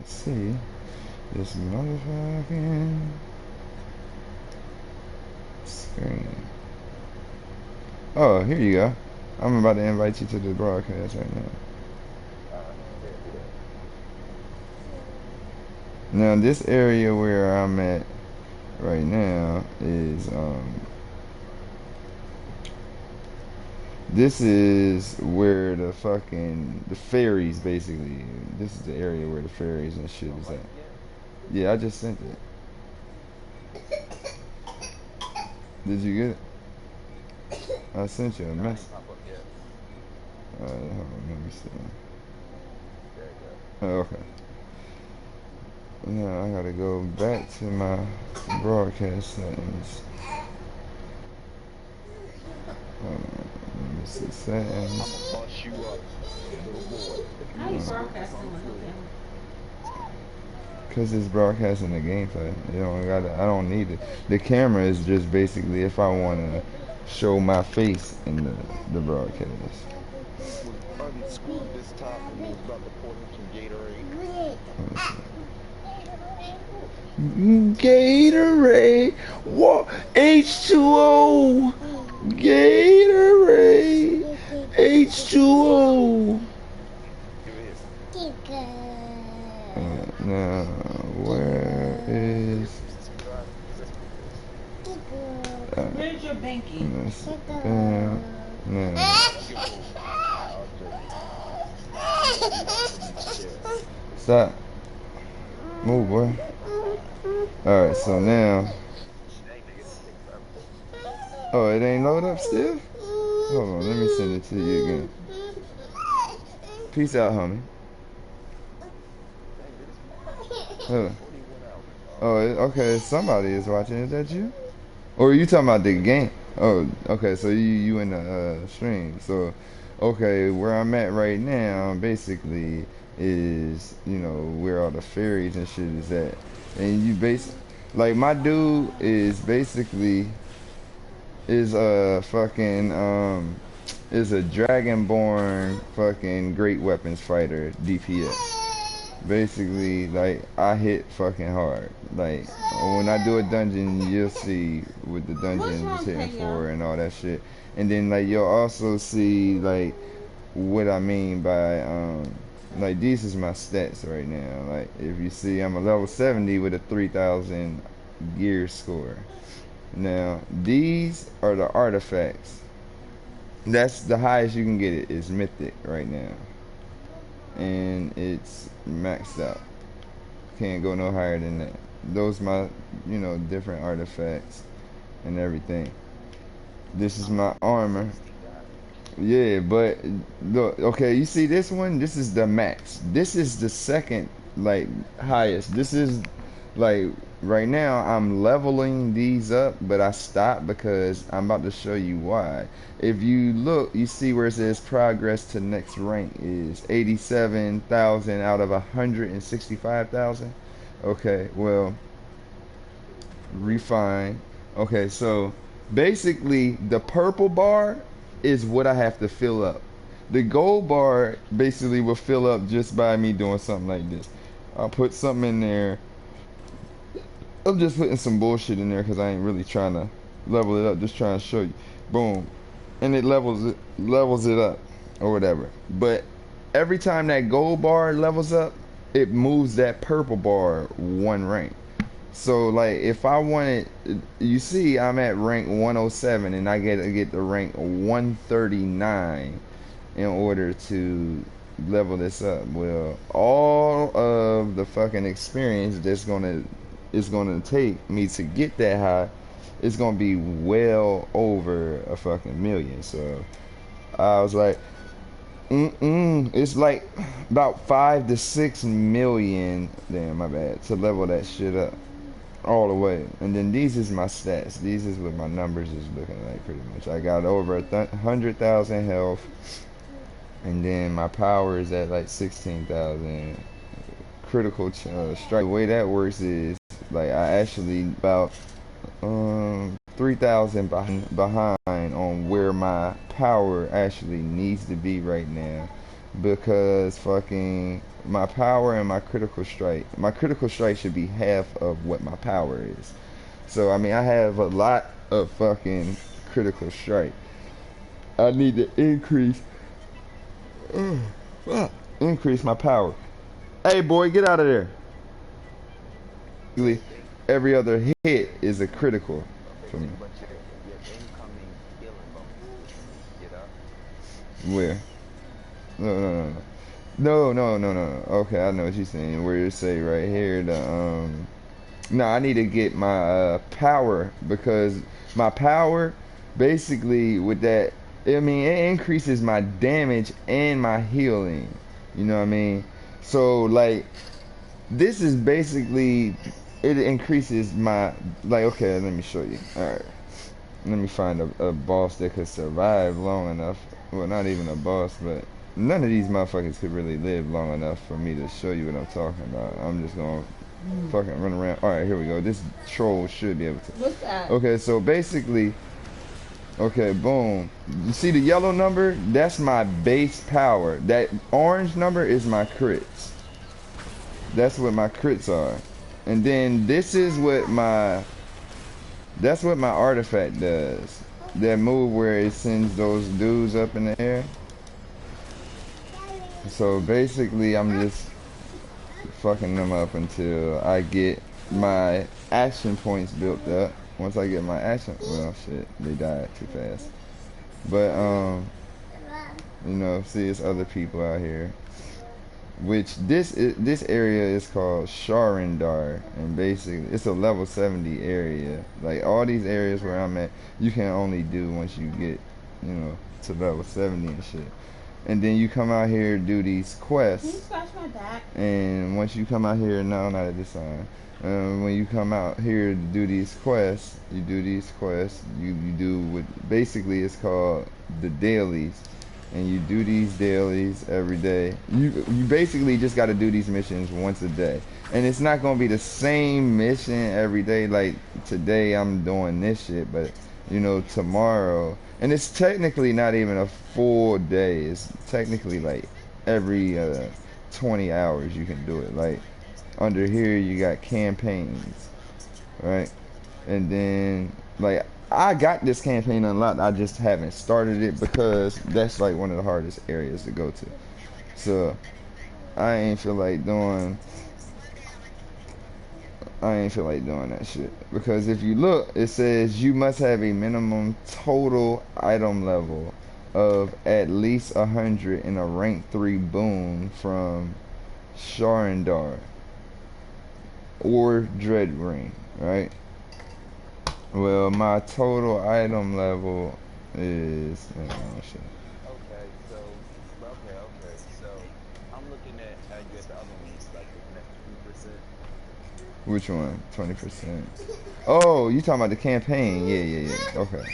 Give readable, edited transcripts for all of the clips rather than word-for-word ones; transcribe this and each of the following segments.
see this motherfucking screen. Oh, here you go. I'm about to invite you to the broadcast right now. Now, this area where I'm at right now is this is where the ferries basically. This is the area where the ferries and shit is at. Yeah, I just sent it. Did you get it? I sent you a message. Hold on, let me see. Oh, okay. Now I gotta go back to my broadcast settings. Hold on, let me see settings. How you broadcasting with no camera? Cause it's broadcasting the gameplay. You don't gotta. I don't need it. The camera is just basically if I wanna show my face in the broadcast. Unscrewed this top and was about to pour him some Gatorade. Gatorade, what? H2O, Gatorade, H2O. Now, where is? Where's your banky? Now. Stop. Move, boy. Alright, so now. Oh, it ain't loaded up still? Hold on, let me send it to you again. Peace out, homie. Oh, okay, somebody is watching. Is that you? Or are you talking about the game? Oh, okay, so you in the stream. So, okay, where I'm at right now, basically, is, where all the ferries and shit is at. And like, my dude is basically, is a fucking, is a Dragonborn fucking great weapons fighter, DPS. Basically, like, I hit fucking hard. Like, when I do a dungeon, you'll see what the dungeon is hitting for and all that shit. And then, like, you'll also see, like, what I mean by, like, these is my stats right now. Like, if you see, I'm a level 70 with a 3,000 gear score. Now, these are the artifacts. That's the highest you can get it is mythic right now. And it's maxed out. Can't go no higher than that. Those my, different artifacts and everything. This is my armor. Yeah, but look, okay, you see this one? This is the max. This is the second, like, highest. This is, like, right now I'm leveling these up, but I stopped because I'm about to show you why. If you look, you see where it says progress to next rank is 87,000 out of 165,000. Okay, well, refine. Okay, so basically the purple bar is what I have to fill up. The gold bar basically will fill up just by me doing something like this. I'll put something in there. I'm just putting some bullshit in there because I ain't really trying to level it up. Just trying to show you. Boom. And it levels it up or whatever. But every time that gold bar levels up, it moves that purple bar one rank. So, like, if I wanted, you see, I'm at rank 107, and I get to rank 139 in order to level this up. Well, all of the fucking experience is gonna take me to get that high, it's gonna be well over a fucking million. So I was like, it's like about 5 to 6 million. Damn, my bad. To level that shit up all the way. And then these is my stats. These is what my numbers is looking like pretty much. I got over 100,000 health, and then my power is at like 16,000. Critical strike. The way that works is like I actually about 3,000 behind on where my power actually needs to be right now. because fucking my power and my critical strike. My critical strike should be half of what my power is. So I mean, I have a lot of fucking critical strike. I need to increase my power. Hey boy, get out of there. Every other hit is a critical Okay, for me. but your incoming healing bonus, get up. Where? No, no, no, no. No, no, no, no, no. Okay, I know what you're saying. Where you say right here the. No, I need to get my power because my power, basically with that, I mean it increases my damage and my healing. You know what I mean? So like this is basically it increases my like. Okay, let me show you. All right, let me find a boss that could survive long enough. Well, not even a boss, but none of these motherfuckers could really live long enough for me to show you what I'm talking about. I'm just gonna fucking run around. All right, here we go. This troll should be able to. What's that? Okay, so basically, okay, boom. You see the yellow number? That's my base power. That orange number is my crits. That's what my crits are. And then this is what my that's what my artifact does. That move where it sends those dudes up in the air. So basically I'm just fucking them up until I get my action points built up. Once I get my action, well shit, they died too fast. But you know, see it's other people out here. Which this area is called Sharindar, and basically it's a level 70 area. Like all these areas where I'm at, you can only do once you get, you know, to level 70 and shit. And then you come out here do these Can you quests, scratch my back? and once you come out here, no, not at this time. When you come out here to do these quests, you do these quests. You do what basically it's called the dailies, and you do these dailies every day. You basically just got to do these missions once a day, and it's not gonna be the same mission every day. Like today, I'm doing this shit, but you know tomorrow, and it's technically not even a full day. It's technically like every 20 hours you can do it. Like under here you got campaigns, right? And then like I got this campaign unlocked, I just haven't started it because that's like one of the hardest areas to go to. So I ain't feel like doing that shit. Because if you look, it says you must have a minimum total item level of at least 100 in a rank 3 boon from Sharindar or Dread Ring, right? Well, my total item level is shit. So I'm looking at your the other ones, like the next 2%. Which one? 20%. Oh, you talking about the campaign? Yeah, yeah, yeah. Okay.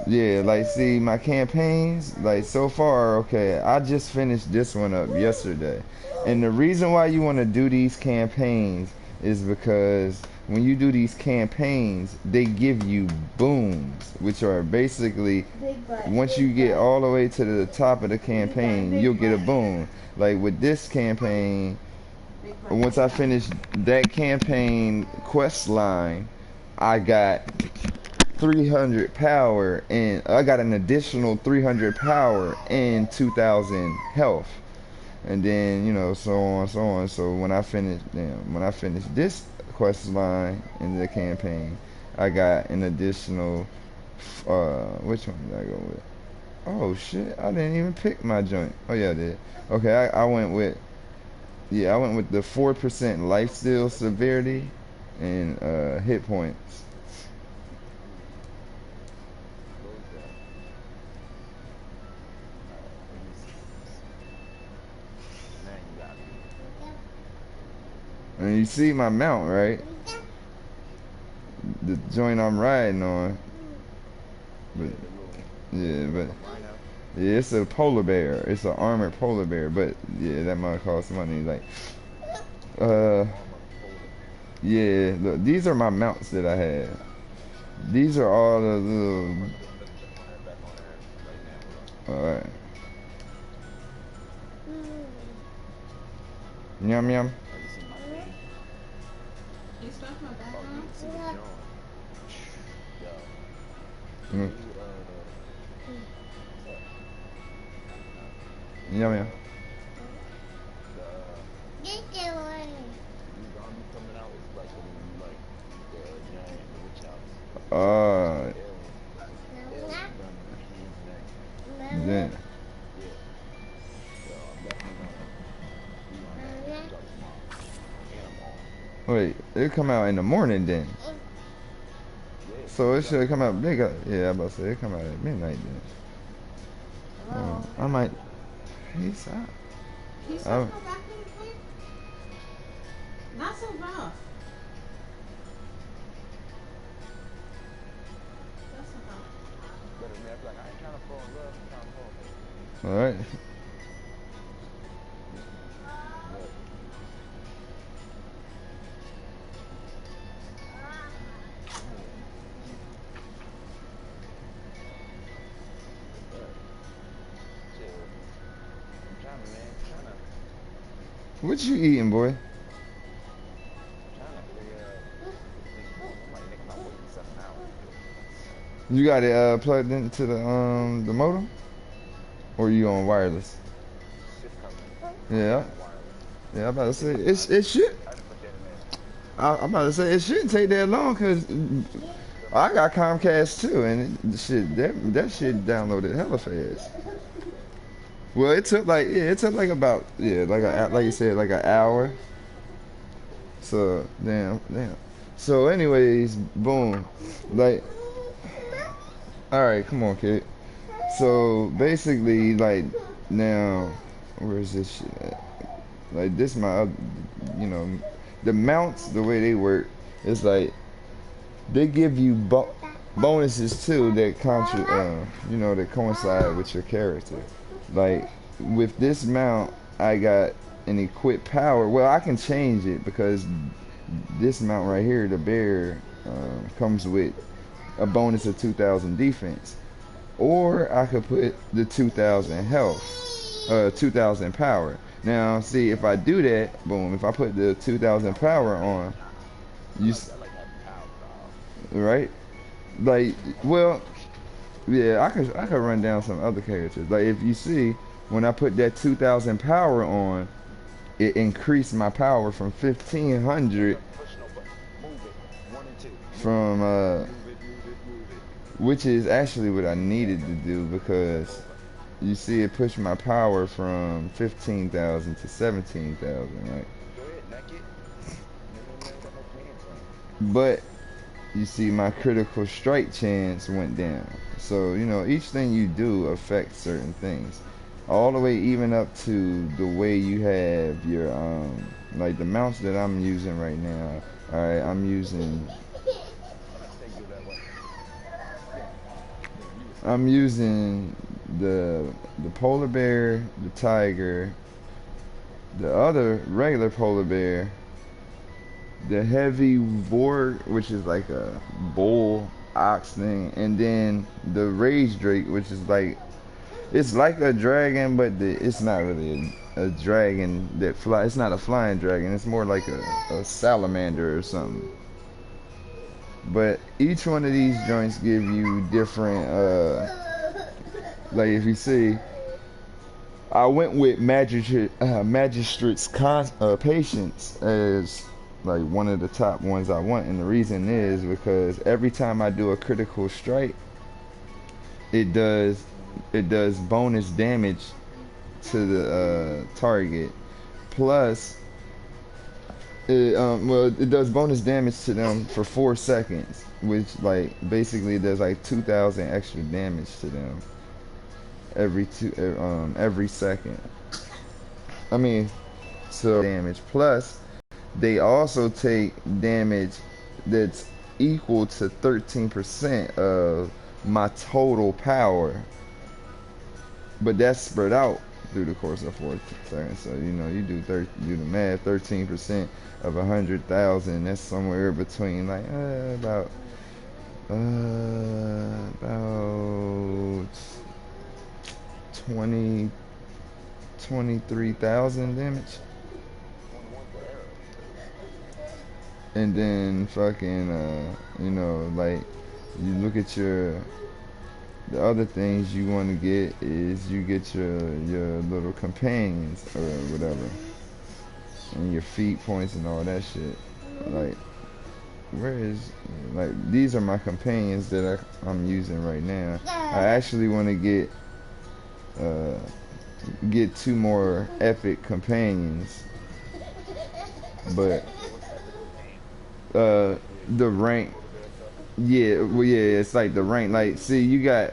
Yeah, like see my campaigns like so far. Okay, I just finished this one up yesterday, and the reason why you want to do these campaigns is because when you do these campaigns, they give you booms, which are basically once you get all the way to the top of the campaign, you'll get a boom. Like with this campaign, once I finish that campaign quest line, I got 300 power, and I got an additional 300 power and 2,000 health, and then you know so on so on. So when I finish this quest line in the campaign, I got an additional which one did I go with? Oh shit, I didn't even pick my joint. Oh yeah, I did. Okay, I went with the 4% lifesteal severity and hit points. And you see my mount, right? The joint I'm riding on. But yeah, it's a polar bear. It's an armored polar bear. But yeah, that might cost money. Like, uh, yeah. Look, these are my mounts that I have. These are all the little. Alright. Yum yum. Oh, you see my thing? You stuff my Oh, you background? can see the joint. Yo, can Mm. you, what's up? Can Yum you, yum. the, new zombie coming out is like when you like the giant in the witch house. It's like Uh, alien gun in the kid's neck. then. Yeah. So I'm definitely gonna be on that when it comes out tomorrow. And I'm off. Wait, it come out in the morning then. Yeah, So it midnight should come out tomorrow. big. Yeah, I'm about to say it come out at midnight then. Hello? I might. Peace out. Can you stuff Oh, my back really quick? Not so rough. That's enough. But I mean, I feel like I ain't trying to fall in love. I'm trying to fall in love. all right. But but shit, I'm trying to, man. What you eating, boy? Trying to figure out this thing going. I'm like, nigga, I'm not waiting 7 hours for this. You got it plugged into the modem, or you on wireless? Shit's coming. Yeah, On wireless. yeah. I'm about to say I it. It should. didn't put that in there. I'm about to say it shouldn't take that long, cause Feel me? I got Comcast too, and shit that shit downloaded hella fast. Well, it took like about like you said like an hour. So damn. So anyways, boom, like all right, come on, kid. So basically, like now, where's this shit at? Like this my, you know, the mounts the way they work is like they give you bonuses too that you know, that coincide with your character. Like with this mount, I got an equipped power. Well, I can change it because this mount right here, the bear, comes with a bonus of 2,000 defense, or I could put the 2,000 health, 2,000 power. Now, see if I do that, boom. If I put the 2,000 power on, I you like having power, dog. right? Like, well, yeah, I could run down some other characters. Like if you see when I put that 2,000 power on, it increased my power from 1,500 Push no button. Move it. 1 and 2. Move it. from Move it. Move it. Move it. which is actually what I needed to do because you see it pushed my power from 15,000 to 17,000, right? Go ahead, neck it. You ain't got no pants on. But you see my critical strike chance went down. So, you know, each thing you do affects certain things. All the way even up to the way you have your like the mounts that I'm using right now. Alright, Take you that way. Yeah. Yeah, you was I'm using the polar bear, the tiger, the other regular polar bear, the heavy vorg, which is like a bull ox thing, and then the rage drake, which is like it's like a dragon, but it's not really a dragon that fly. It's not a flying dragon. It's more like a salamander or something. But each one of these joints give you different. Like if you see, I went with magistrate's patience as like one of the top ones I want, and the reason is because every time I do a critical strike, it does bonus damage to the target. Plus, it does bonus damage to them for 4 seconds, which like basically does like 2,000 extra damage to them every second. I mean, so damage. Plus, they also take damage that's equal to 13% of my total power, but that's spread out through the course of 4 seconds. So you know, you do the math. 13% of 100,000. That's somewhere between like about 20, 23,000 damage. 21 for arrows. And then fucking, like, you look at the other things you want to get is you get your little companions or whatever. And your feet points and all that shit. Like, where is, like, these are my companions that I'm using right now. I actually want to get 2 more epic companions, but What's epic companion? the rank, A little bit of stuff. yeah, well, yeah, it's like the rank. Like, see, you got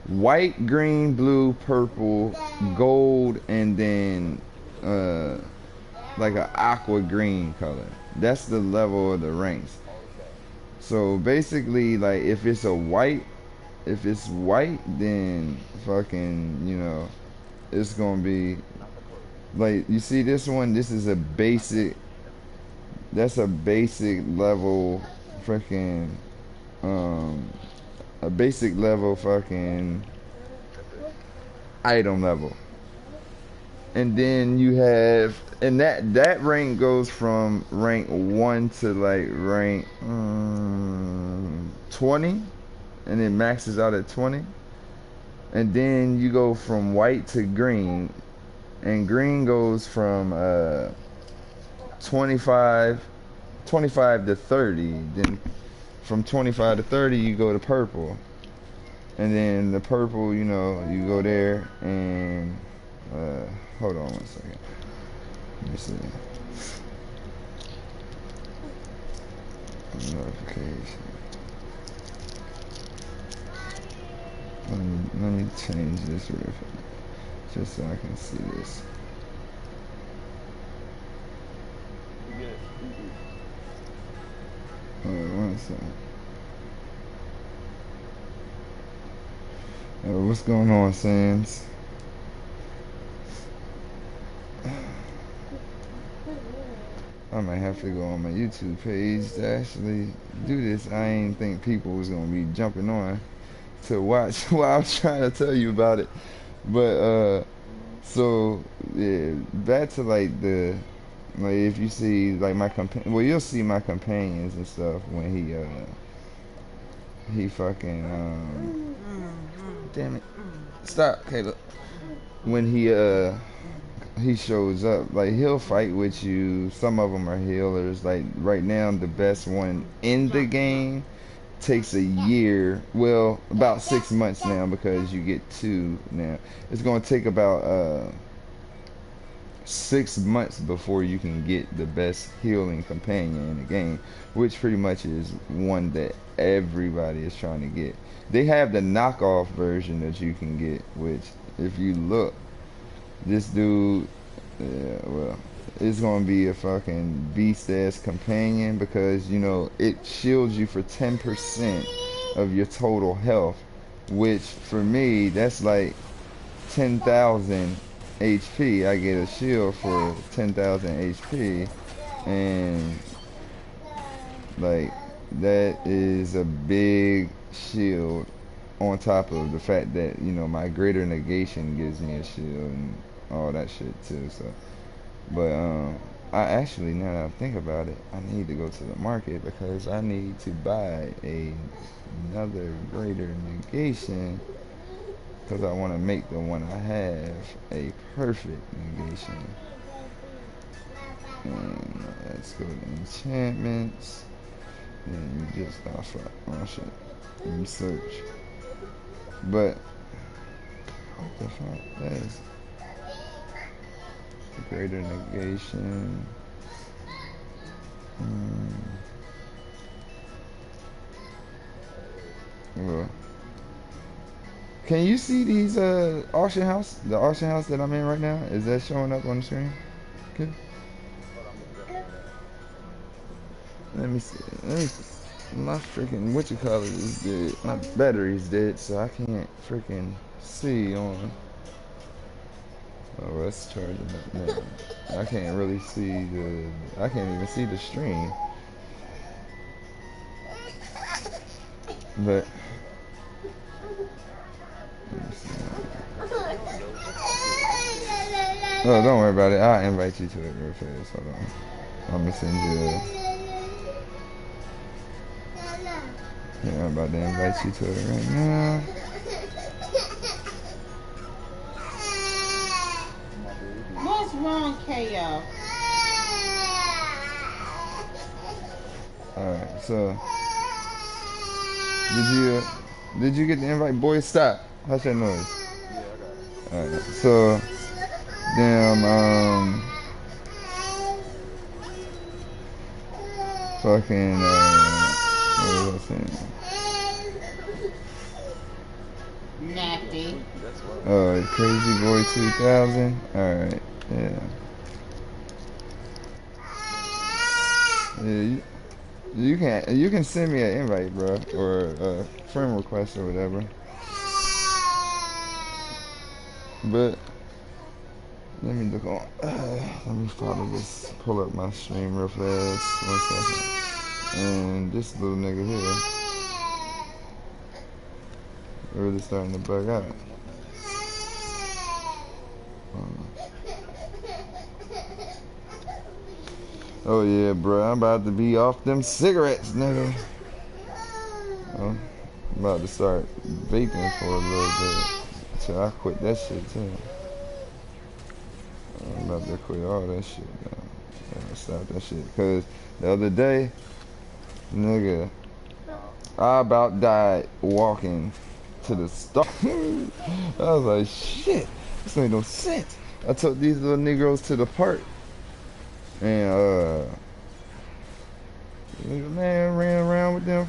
white, green, blue, purple, gold, and then uh like an aqua green color. That's the level of the ranks. Okay. So basically, like, if it's white, then fucking, it's gonna be Not the purple. like, you see this one. This is that's a basic level, freaking, um, a basic level fucking item level. And then you have, and that rank goes from rank 1 to like rank 20, and it maxes out at 20. And then you go from white to green, and green goes from 25 25 to 30. Then from 25 to 30 you go to purple, and then the purple, you go there, and hold on one second. Let me see. Notification. Let me change this real quick, just so I can see this. You get it. Hold on one second. What's going on, Sans? I might have to go on my YouTube page to actually do this. I ain't think people was gonna be jumping on to watch while I was trying to tell you about it. But so yeah, back to like if you see like my well, you'll see my companions and stuff when he fucking damn it, stop, Caleb. When he shows up, like, he'll fight with you. Some of them are healers. Like, right now, the best one in the game takes a year, well, about 6 months now, because you get 2 now. It's going to take about 6 months before you can get the best healing companion in the game, which pretty much is one that everybody is trying to get. They have the knockoff version that you can get, which, if you look, this dude, yeah, well, it's gonna be a fucking beast ass companion, because it shields you for 10% of your total health, which for me, that's like 10,000 HP. I get a shield for 10,000 HP, and like, that is a big shield, on top of the fact that my greater negation gives me a shield and all that shit too. So, but I actually, now that I think about it, I need to go to the market, because I need to buy another greater negation, because I want to make the one I have a perfect negation. And let's go to enchantments. Then you just oh shit. Let me search. But what the fuck? That is greater negation. Well, can you see these auction house? The auction house that I'm in right now, is that showing up on the screen? Okay. Hold on, I'm looking at it right now. Let me see. My freaking whatchamacallit is dead. My battery's dead, so I can't freaking see on. Oh, let's charge it up now. I can't really see I can't even see the stream. But let me see. Oh, don't worry about it. I'll invite you to it real fast. Hold on. I'm gonna send you a... Yeah, I'm about to invite you to it right now. My baby. What's wrong, KO? Alright, so... Did you get the invite? Boy, stop. Hush that noise. Yeah, I got it. Alright, so... Damn, fucking, what was I saying? You are Nappy. sleepy, that's why. Oh, Crazy Boy 2000. Alright, yeah. You want to send me my phone? Yeah, you can send me an invite, bro, or a friend request or whatever. But let me look on. Let me follow this. Pull up my stream real fast. 1 second. And this little nigga here really starting to bug out. Give me 1 minute. Oh yeah, bro. I'm about to be off them cigarettes, nigga. Oh, I'm about to start vaping for a little bit. So I quit that shit too. I'm about to quit all that shit now. Gotta stop that shit. Cause the other day, nigga, I about died walking to the store. I was like, shit, this made no sense. I took these little Negroes to the park, and nigga, man, ran around with them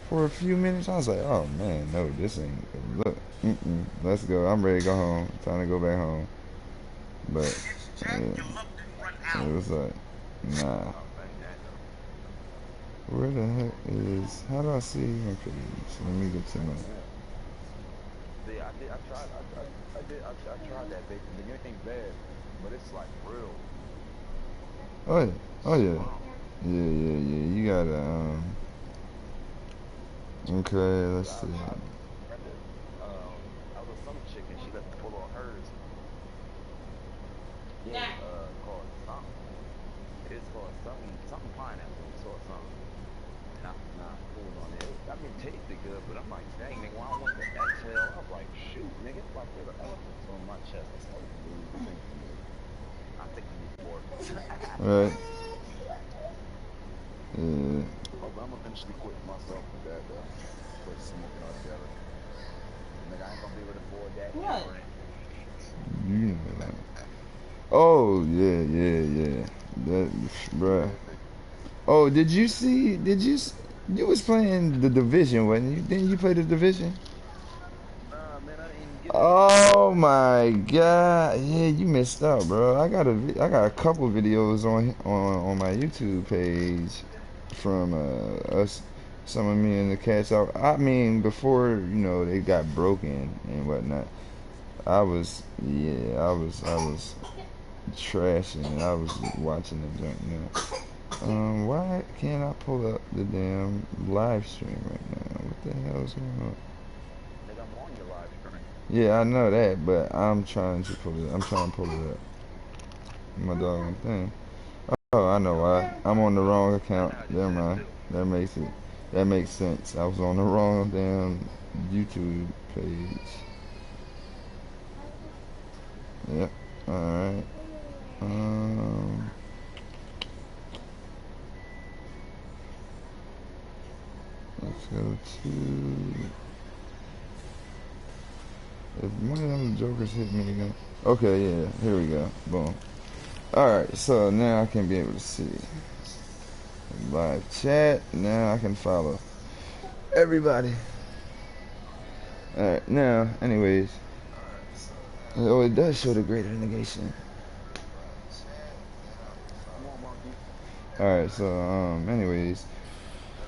for a few minutes. I was like, oh man, no, this ain't. Look, let's go. I'm ready to go home. Time to go back home. But yeah, it was like, nah. Oh, thank Daniel. Where the heck is? How do I see my page? Let me get to my. Yeah. See, I tried that bacon. The ain't bad, but it's like real Oh yeah, oh yeah, strong. yeah. You gotta Okay, let's I, see. I rented, I was some chick and she let me pull on hers. Yeah, Nah. called something. It's called something pineapple. So something. And I pulled on it. I mean, it tasted good, but I'm like, dang, nigga, well, I want the exhale. I was like, shoot, nigga, it's like there's elephants on my chest. I said, oh, dude, this ain't for me. I think I need more. Right. Yeah. Oh, but I'm eventually quitting myself with that, quit smoking altogether. Nigga, I ain't gonna be able to afford that What? ever. You know that. Oh yeah. That, bruh. Oh, did you see? You was playing the Division, wasn't you? Didn't you play the Division? Nah, man, I didn't even get the game. Oh my God! Yeah, you missed out, bro. I got a couple videos on my YouTube page from us, some of me and the cats out. I mean, before they got broken and whatnot. I was trashing it. I was watching the joint now. Why can't I pull up the damn live stream right now? What the hell is going on? Nigga, I'm on your live stream. Yeah, I know that, but I'm trying to pull it. I'm trying to pull it up. My doggone thing. Oh, I know why. I'm on the wrong I account. know how you Never said mind. too. That makes it. That makes sense. I was on the wrong damn YouTube page. Yep. All right. Um. Let's go to. If one of them jokers hit me again. Okay, yeah. Here we go. Boom. All right. So now I can be able to see live chat. Now I can follow everybody. All right. Now, anyways. Oh, it does show the greater negation. Come on, monkey. Alright, so, anyways,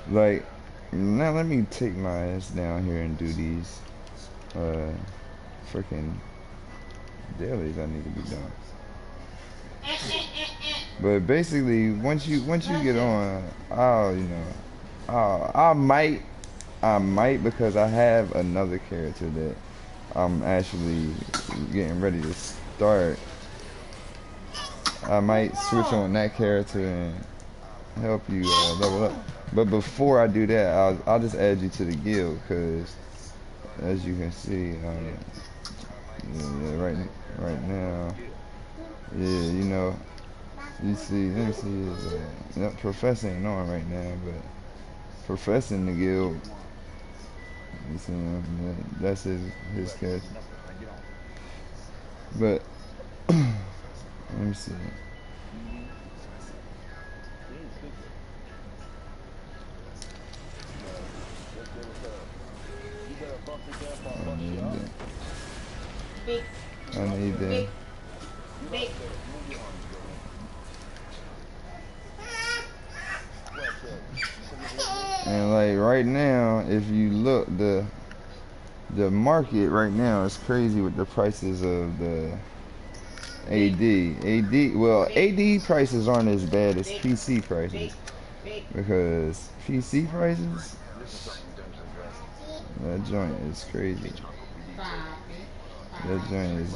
like, now let me take my ass down here and do these, freaking dailies I need to be doing. But basically, once you get on, I might because I have another character that I'm actually getting ready to start. I might switch on that character and help you level up. But before I do that, I'll just add you to the guild because, as you can see, Yeah. yeah, right now, Yeah. yeah, you know, you see, let me see, is yep, Professor ain't on right now, but Professor in the Yeah, guild, one. you see him, yeah, that's his Right. character. Nothing. I get on. But let me see. Mm-hmm. Stupid. No. What's good? What's up? You better bust his ass or I'll I bust you need up. that. Big, I Get up need there. that. big, Get up big. there. Move your arms, girl. Precious. You come over here, boo. And like right now, if you look, the market right now is crazy with the prices of the Big, AD. AD, well, big, AD prices aren't as bad as big, PC big, prices big. because PC prices, This is something Dungeons Dragons. that joint is crazy. Uncle DJ. Stop it. That Stop joint it.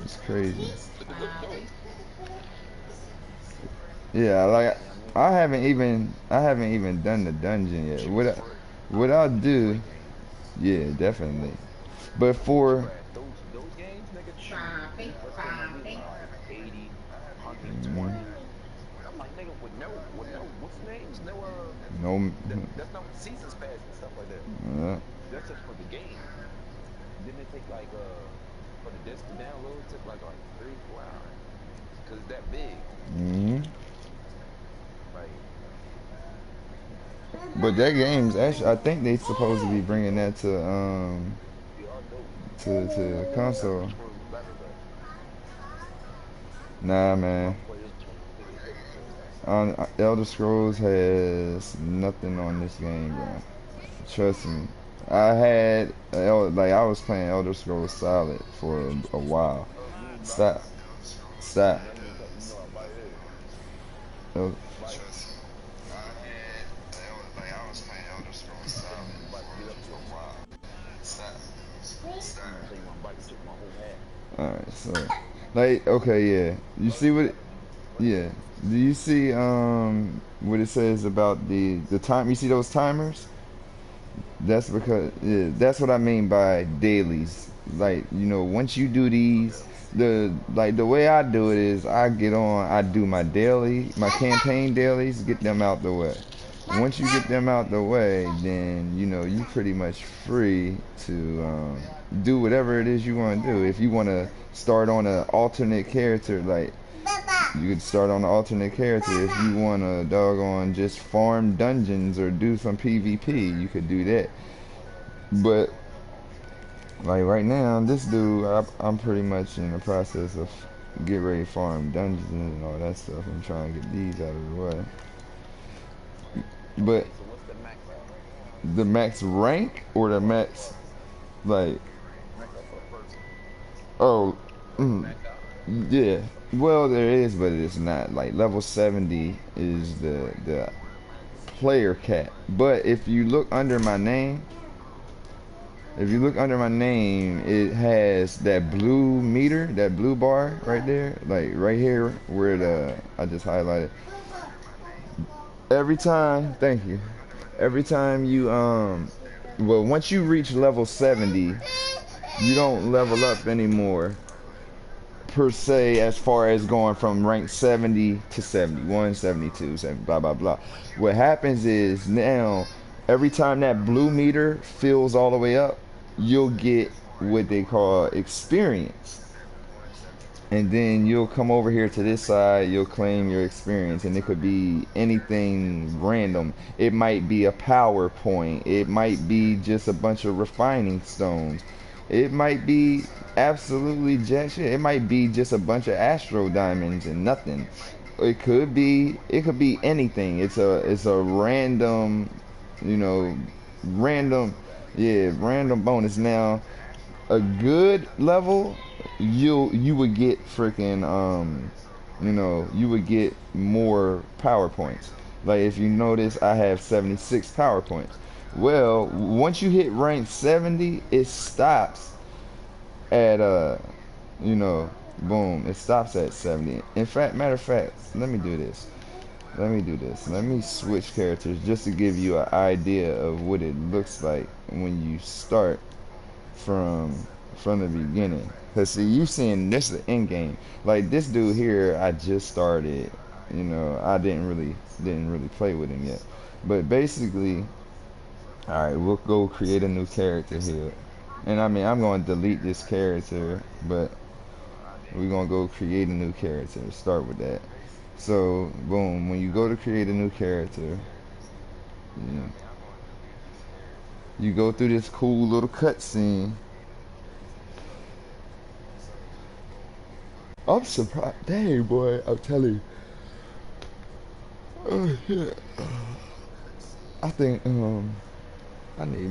is crazy. Stop it. Yeah, like Yeah, I mean, I haven't even done the dungeon yet. shit was free. I What like I'll them free do, games. yeah, definitely. But Cheap for ass. Those games, nigga, cheap. Stop it. First came out, Stop they was it. like 80, mm, 120. I'm like, nigga, with no, what's the names? No, no, that's no seasons pass and stuff like that. That's just for the game. Then it take like, for the disc to download, it took like 3, 4 hours. Cause it's that big. mm, Like, but that game's actually, I think they supposed to be bringing that they are dope. to Elder console. Scrolls is better though. Nah, My man. PlayStation 4. Elder Scrolls has nothing on this game, bro. Trust me. I had like I was playing Elder Scrolls Solid for a while. Oh, you ain't buy Stop, stop. I ain't even cut. You know I buy it. El- Buy it. Like I was playing Elder Scrolls Solid I'm about to get up for here. a while. Stop. I'm gonna tell you my bike took my whole hat. All right, so like okay, yeah. You Oh, see you what? got me. Right Yeah. there. Do you see what it says about the time? You see those timers? That's because yeah, that's what I mean by dailies. Like once you do these, Okay. the way I do it is I get on, I do my campaign dailies, get them out the way. Once you get them out the way, then you pretty much free to do whatever it is you want to do. If you want to start on an alternate character, like you could start on an alternate character. If you want to doggone just farm dungeons or do some PvP, you could do that. But like right now, this dude, I'm pretty much in the process of get ready to farm dungeons and all that stuff. I'm trying to get these out of the way. But Okay, so what's the max out? the max rank or the max like Max out for a person. oh Is it mm, max out? yeah. Well, there is, but it's not. Like level 70 is the player cap. But if you look under my name, it has that blue meter, that blue bar right there, like right here where the I just highlighted. Every time, thank you. Every time you well, once you reach level 70, you don't level up anymore per se as far as going from rank 70 to 71, 72, 70, blah blah blah. What happens is now every time that blue meter fills all the way up, you'll get what they call experience. And then you'll come over here to this side, you'll claim your experience, and it could be anything random. It might be a PowerPoint, it might be just a bunch of refining stones, it might be absolutely jack shit. It might be just a bunch of astro diamonds and nothing. It could be anything. It's a random, you know, random, yeah, random bonus. Now a good level, you would get freaking you would get more power points. Like if you notice, I have 76 power points. Well, once you hit rank 70, it stops at you know Boom, it stops at 70. In fact, matter of fact, let me do this. Let me do this. Let me switch characters just to give you an idea of what it looks like when you start from the beginning. Cause see, you seeing this is the end game. Like this dude here, I just started. You know, I didn't really play with him yet. But basically, all right, we'll go create a new character here. And I mean, I'm going to delete this character, but we're going to go create a new character. Start with that. So, boom, when you go to create a new character, you go through this cool little cutscene. I'm surprised. Dang, boy, I'm telling you. Oh, shit. I think, I need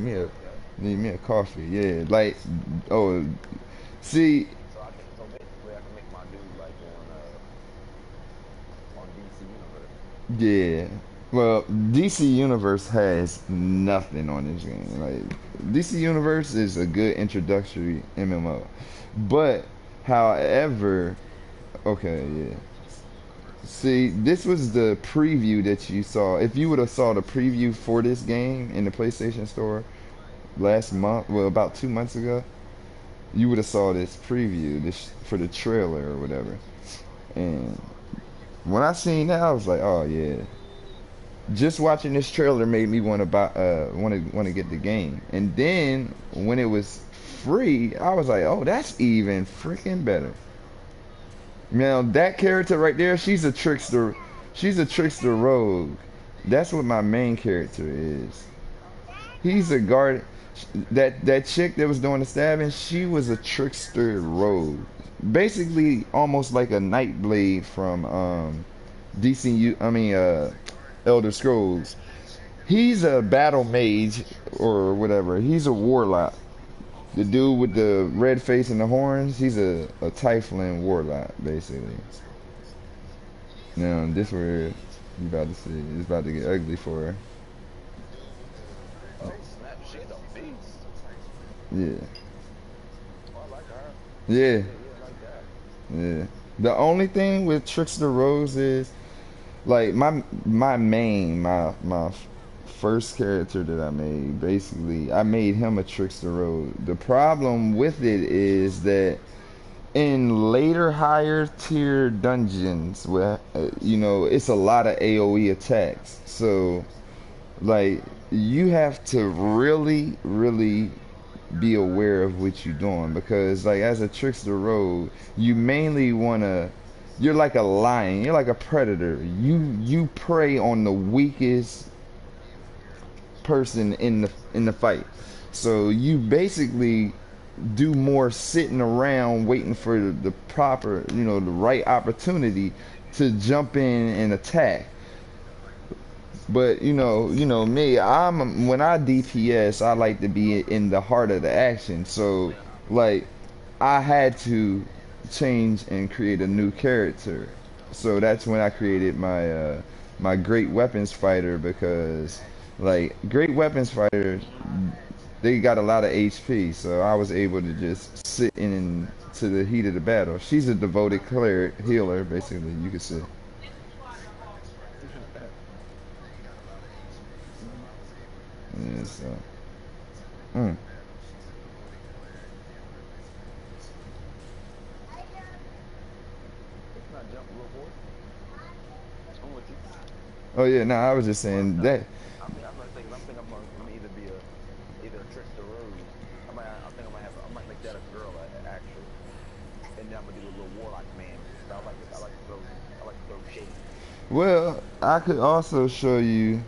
me a coffee. Yeah, like, oh, see, So basically, I can make my dude like on DC Universe. yeah. Well, DC Universe has nothing on this game. Like DC Universe is a good introductory MMO, but however, okay, yeah. See, this was the preview that you saw. If you would have saw the preview for this game in the PlayStation Store last month, well, about 2 months ago, you would have saw this preview this for the trailer or whatever. And when I seen that, I was like, oh yeah, just watching this trailer made me want to buy, want to get the game. And then when it was free, I was like, oh, that's even freaking better. Now that character right there, she's a trickster. She's a trickster rogue. That's what my main character is. He's a guard. That chick that was doing the stabbing, she was a trickster rogue. Basically, almost like a Nightblade from DCU. I mean, Elder Scrolls. He's a battle mage or whatever. He's a warlock. The dude with the red face and the horns, he's a Typhling warlock, basically. Now, this where you about to see, it's about to get ugly for her. Oh snap! Shit, a beast. Yeah. Oh, I like her. Yeah. Yeah, I like that. Yeah. The only thing with Trickster Rose is, like, my first character that I made, basically, I made him a Trickster Rose. The problem with it is that in later higher tier dungeons where it's a lot of AoE attacks, so like you have to really be aware of what you're doing, because like as a trickster rogue, you mainly want to, you're like a lion, you're like a predator, you prey on the weakest person in the fight. So you basically do more sitting around waiting for the proper, the right opportunity to jump in and attack. But me, when I DPS, I like to be in the heart of the action. So like I had to change and create a new character. So that's when I created my great weapons fighter, because like great weapons fighters, they got a lot of HP, so I was able to just sit in to the heat of the battle. She's a devoted cleric healer, basically, you could say. Yeah, so. Mm. It's not jump real forward. I'm with you. Oh yeah, no, I was just Well, saying that. I'm gonna think. I'm thinking I'm gonna either be either a trickster rose. I think I might have. I might make that a girl, actually, and then I'm gonna do a little warlock man. I like to throw shade. Well, I could also show you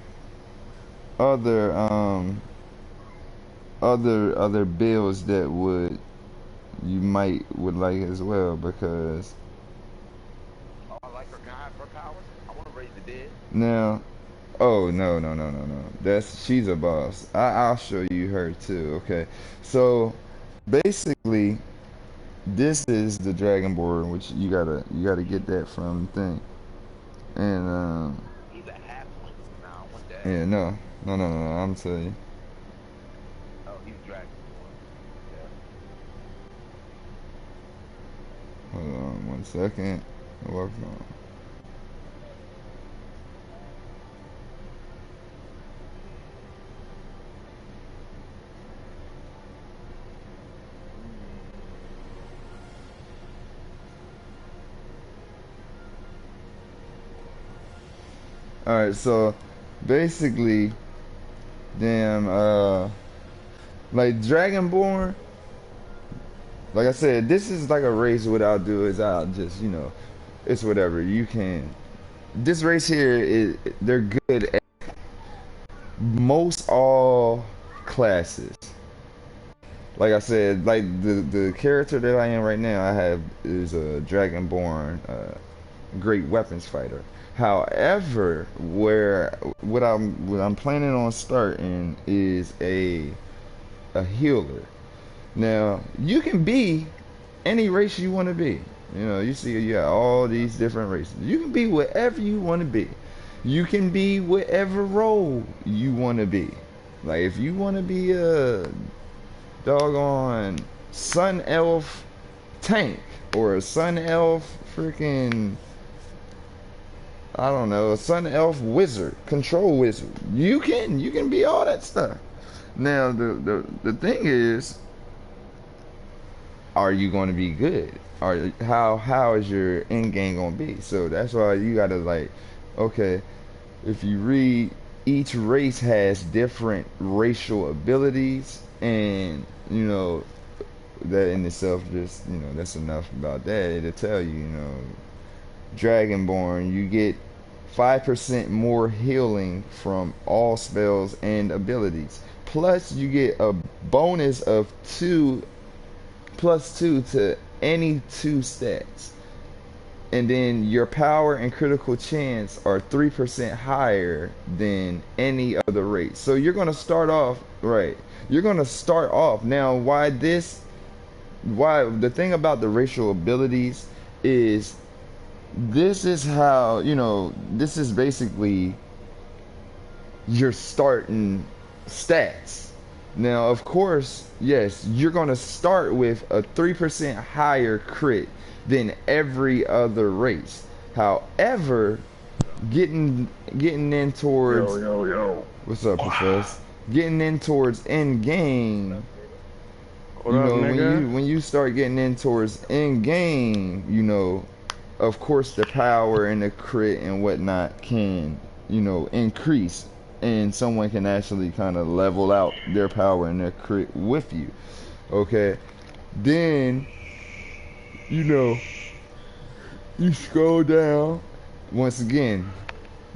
other other builds that you might would like as well, because Oh, I like her. Can I have her powers? I want to raise the dead. now, oh no, she's a boss. I'll show you her too. Okay, so basically this is the dragonborn, which you gotta get that from the thing. And He's a halfling. No, I want that. yeah, no, I'm telling you. Oh, he's dragonborn. Yeah. Hold on. 1 second. Welcome. Alright, so basically, damn, like Dragonborn, like I said, this is like a race. What I'll do is I'll just, it's whatever. You can. This race here is they're good at most all classes. Like I said, like the character that I am right now, I have is a Dragonborn, great weapons fighter. However, what I'm planning on starting is a healer. Now, you can be any race you want to be. You see, you got all these different races. You can be whatever you want to be. You can be whatever role you want to be. Like, if you want to be a doggone sun elf tank or a sun elf freaking, I don't know, a sun elf wizard, control wizard, you can be all that stuff. Now, the thing is, are you going to be good? Or how is your end game going to be? So that's why you got to, like, okay, if you read, each race has different racial abilities, and that in itself, just that's enough about that. It'll tell you, Dragonborn, you get 5% more healing from all spells and abilities. Plus, you get a bonus of 2 + 2 to any 2 stats. And then your power and critical chance are 3% higher than any other race. So you're going to start off, right. You're going to start off. Now, why the thing about the racial abilities is, this is how, this is basically your starting stats. Now, of course, yes, you're going to start with a 3% higher crit than every other race. However, getting in towards what's up, Professor? Getting in towards end game. What up, nigga? When you start getting in towards end game, of course the power and the crit and whatnot can, increase, and someone can actually kind of level out their power and their crit with you. Okay, then you scroll down once again.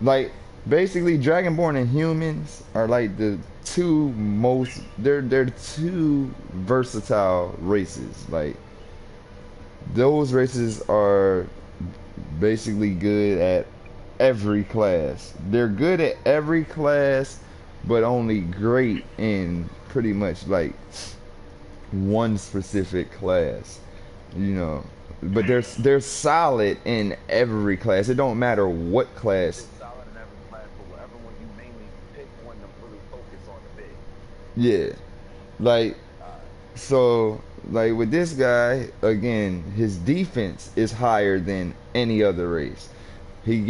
Like, basically, Dragonborn and humans are like the two most, they're two versatile races. Like, those races are basically good at every class. They're good at every class, but only great in pretty much like one specific class. But they're solid in every class. It don't matter what class. Solid in every class, but whatever one you mainly pick one to really focus on the big. Yeah, like, so, like with this guy, again, his defense is higher than any other race. He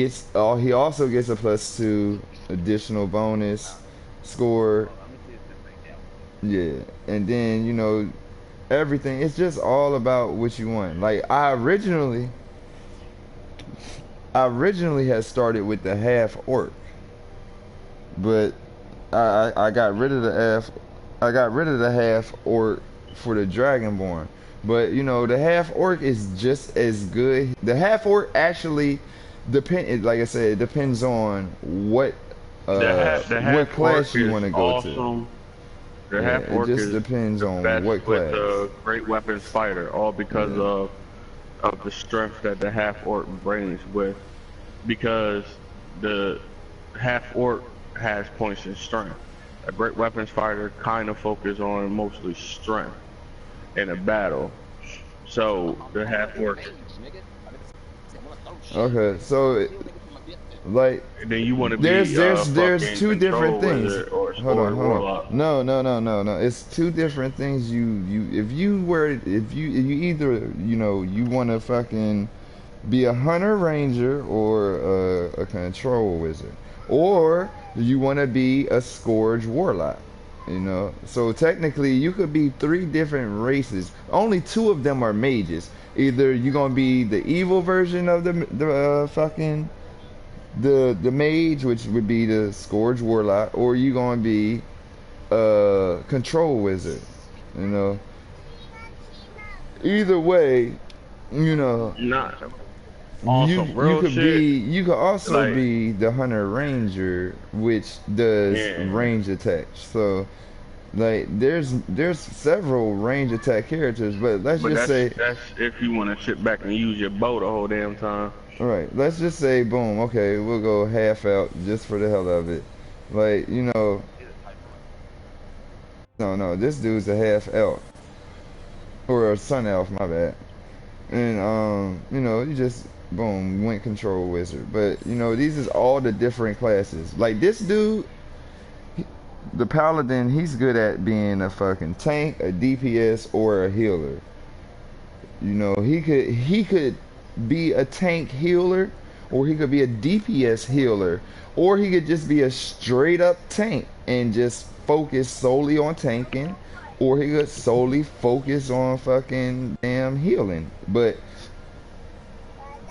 also gets a +2 additional bonus score. Yeah, and then everything. It's just all about what you want. Like, I originally had started with the half orc, but I got rid of the half orc for the Dragonborn. But the half orc is just as good. The half orc actually like I said, it depends on what what class you want to go to. The half orc just depends on what class. With the great weapons fighter, all because of the strength that the half orc brings with, because the half orc has points in strength. A great weapons fighter kind of focuses on mostly strength in a battle. So the half orc. Okay, so like, and then you want to be there's two different things. Hold on. No. It's two different things. If you either you want to fucking be a hunter ranger or a control wizard, or you want to be a scourge warlock. You know, so technically you could be three different races. Only two of them are mages. Either you're gonna be the evil version of the fucking the mage, which would be the scourge warlock, or you gonna be a control wizard. You know, either way, you know, Not on some you real could shit. be you could also Like, be the hunter ranger, which does yeah. range attacks. So like there's several range attack characters, but let's But just say that's if you want to sit back and use your bow the whole damn time. all right, let's just say boom, okay, we'll go half out just for the hell of it. Like, you know, no, this dude's a half elf or a sun elf, my bad. And you know, you just boom went control wizard. But you know, these is all the different classes. Like this dude, the paladin, he's good at being a fucking tank, a DPS, or a healer. You know, he could be a tank healer, or he could be a DPS healer, or he could just be a straight up tank and just focus solely on tanking, or he could solely focus on fucking damn healing. But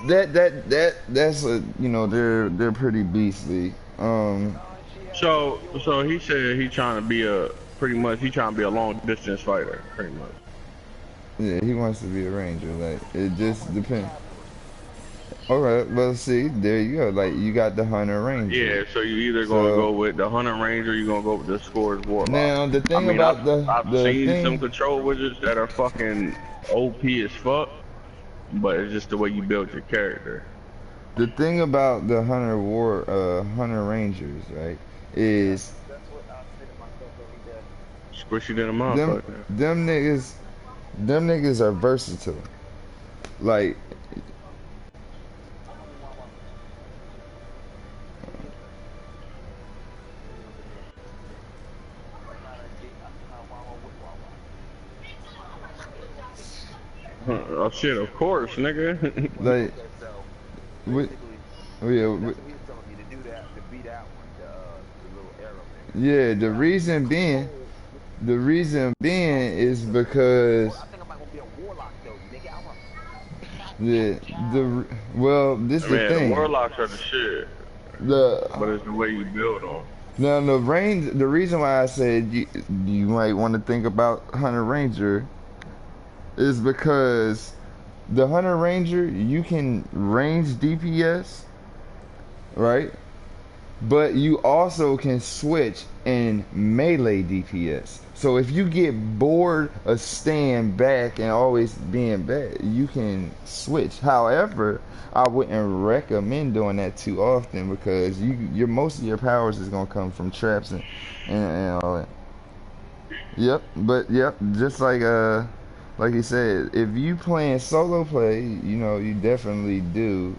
that's a, you know, they're pretty beastly. So he said he trying to be a pretty much he trying to be a long distance fighter, pretty much. Yeah, he wants to be a ranger. Like it just depends. All right, well, see, there you go. Like you got the hunter ranger. Yeah, so you either gonna go with the hunter ranger, or you gonna go with the scourge warlock. Now the thing I mean, about I've the seen thing, some control wizards that are fucking OP as fuck, but it's just the way you build your character. the thing about the hunter rangers, right, is Squishy than a them motherfucker. them niggas them niggas are versatile. Like Oh shit, of course, nigga. like with, yeah, yeah, the reason being is because the well, this is the Man, the thing. warlocks are the shit, The but it's the way you build them. Now the reason why I said you might want to think about Hunter Ranger is because the Hunter Ranger, you can range DPS, right? But you also can switch in melee DPS. So if you get bored of staying back and always being back, you can switch. However, I wouldn't recommend doing that too often because your most of your powers is gonna come from traps and all that. Yep, but yep, just like you said, if you playing solo play, you know, you definitely do.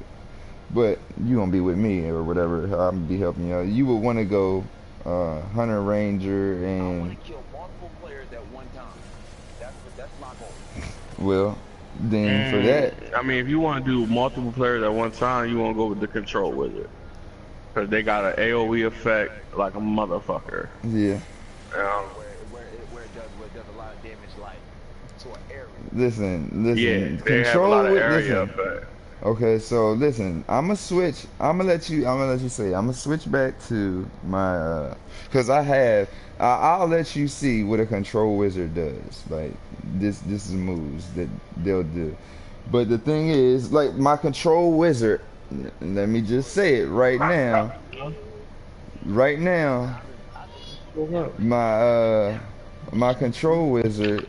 But you gonna be with me or whatever. I'm gonna be helping you out. You would want to go Hunter Ranger I and want to kill multiple players at one time. That's my goal. well, then for that, I mean, if you want to do multiple players at one time, you want to go with the control wizard. Because they got an AoE effect like a motherfucker. yeah. Where it does a lot of damage, like to an area. Listen. Yeah, they have a lot of area Listen. effect. Okay, so listen, I'm gonna switch. I'm gonna let you say. I'm gonna switch back to my cause I'll let you see what a control wizard does. Like this is moves that they'll do. But the thing is, like my control wizard. Let me just say it right now. Right now, my control wizard.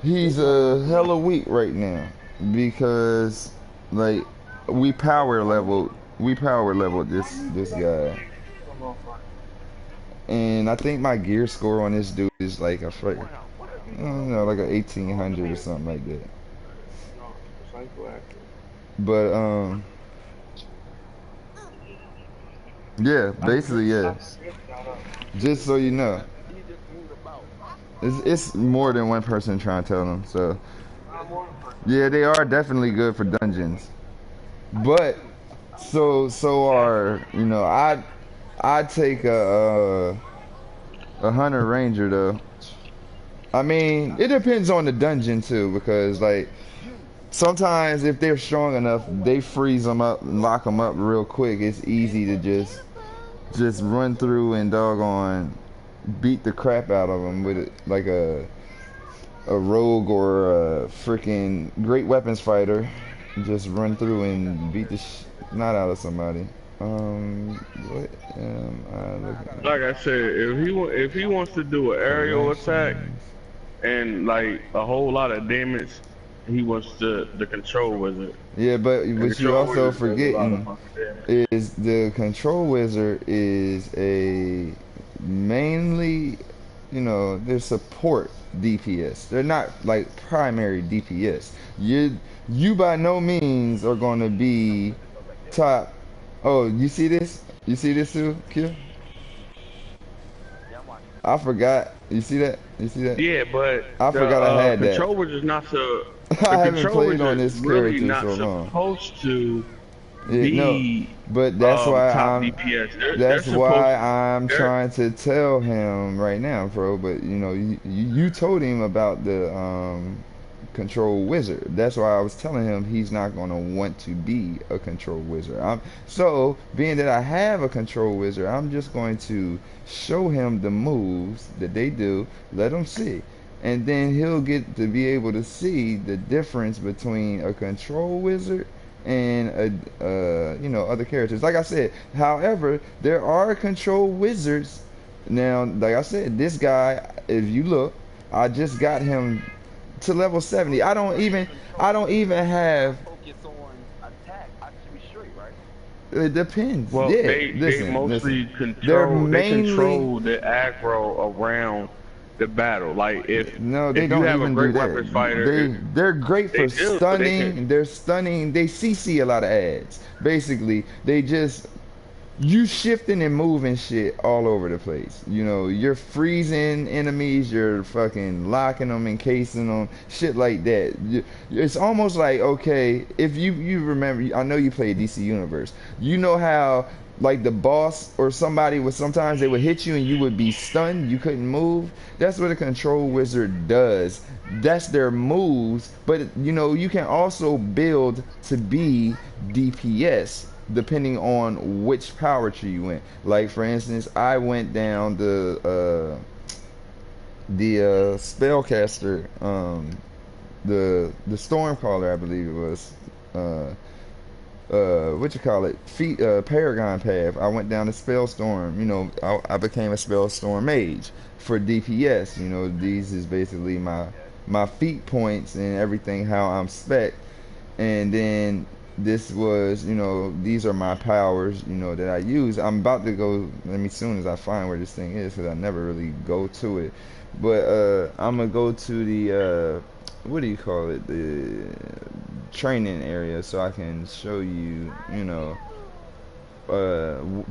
He's hella weak right now because like we power leveled this guy, and I think my gear score on this dude is like I don't know, like a 1800 or something like that. But yeah, basically yeah. Just so you know, it's more than one person trying to tell them. So Yeah, they are definitely good for dungeons. But so are I take a hunter ranger though. I mean, it depends on the dungeon too, because like sometimes if they're strong enough, they freeze them up and lock them up real quick. It's easy to just run through and doggone beat the crap out of them with like a rogue or a freaking great weapons fighter. Just run through and beat the not out of somebody. What am I looking at? Like I said, if he wants to do an aerial attack Collections. and like a whole lot of damage, he wants the control wizard. Yeah, but The what you control also wizard does a lot of forgetting fucking damage. is the control wizard is a mainly, their support DPS. They're not like primary DPS. You by no means are going to be top. Oh, you see this? You see this too, Q? Yeah, I'm watching. I forgot. You see that? You see that? Yeah, but I the forgot I had that. control wizard's not so. The I haven't control played on wizard's this really character not so long. supposed to No, be but that's why top I'm. DPS. They're That's supposed. why I'm They're, trying to tell him right now, bro. But you told him about the control wizard. That's why I was telling him he's not gonna want to be a control wizard. So being that I have a control wizard, I'm just going to show him the moves that they do. Let him see. And then he'll get to be able to see the difference between a control wizard and other characters. Like I said, however, there are control wizards. Now, like I said, this guy, if you look, I just got him to level 70. I don't even have. Focus on attack. I should be straight, right? It depends. well, Yeah, they mostly They're control. They mainly. control the aggro around the battle. Like No, they if you don't have a even do great weapons that. fighter, They're great they for do, but they can. stunning. They're stunning. They CC a lot of ads. Basically, they just you shifting and moving shit all over the place. You're freezing enemies. You're fucking locking them, encasing them, shit like that. It's almost like okay, if you remember, I know you played DC Universe. You know how like the boss or somebody would sometimes they would hit you and you would be stunned, you couldn't move. That's what a control wizard does. That's their moves, but you can also build to be DPS depending on which power tree you went. Like for instance, I went down the spellcaster, the stormcaller, I believe it was. What you call it, paragon path. I went down the spellstorm. I became a spellstorm mage for DPS. These is basically my feat points and everything, how I'm spec. And then this was, these are my powers, that I use. I'm about to go, let me, soon as I find where this thing is, because I never really go to it. But I'm gonna go to the what do you call it, the training area, so I can show you,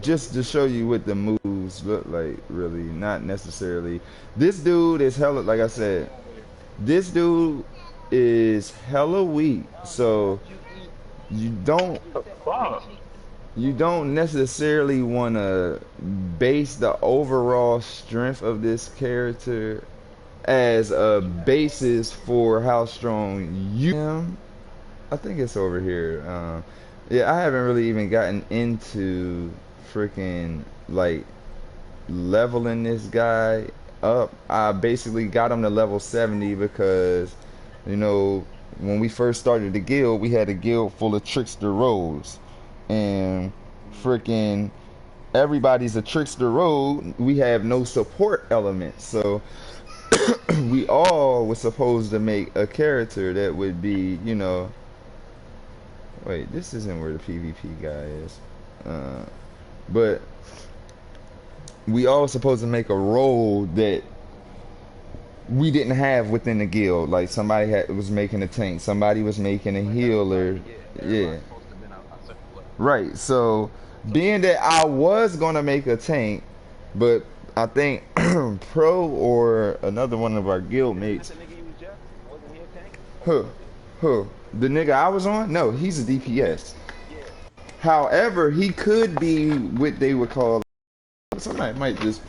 just to show you what the moves look like. Really, not necessarily. This dude is hella, like I said, this dude is hella weak, so you don't Fuck. you don't necessarily want to base the overall strength of this character as a basis for how strong you am. I think it's over here. Yeah, I haven't really even gotten into freaking like leveling this guy up. I basically got him to level 70 because, when we first started the guild, we had a guild full of trickster rogues. And freaking everybody's a trickster rogue. We have no support element. So we all were supposed to make a character that would be, wait, this isn't where the PvP guy is. But we all supposed to make a role that we didn't have within the guild. Like somebody was making a tank, somebody was making a healer. Yeah. Right. So being that I was gonna make a tank, but I think Pro or another one of our guild mates. Wasn't he a tank? Huh. Who? The nigga I was on? No, he's a DPS. Yeah. However, he could be what they would call. Somebody might just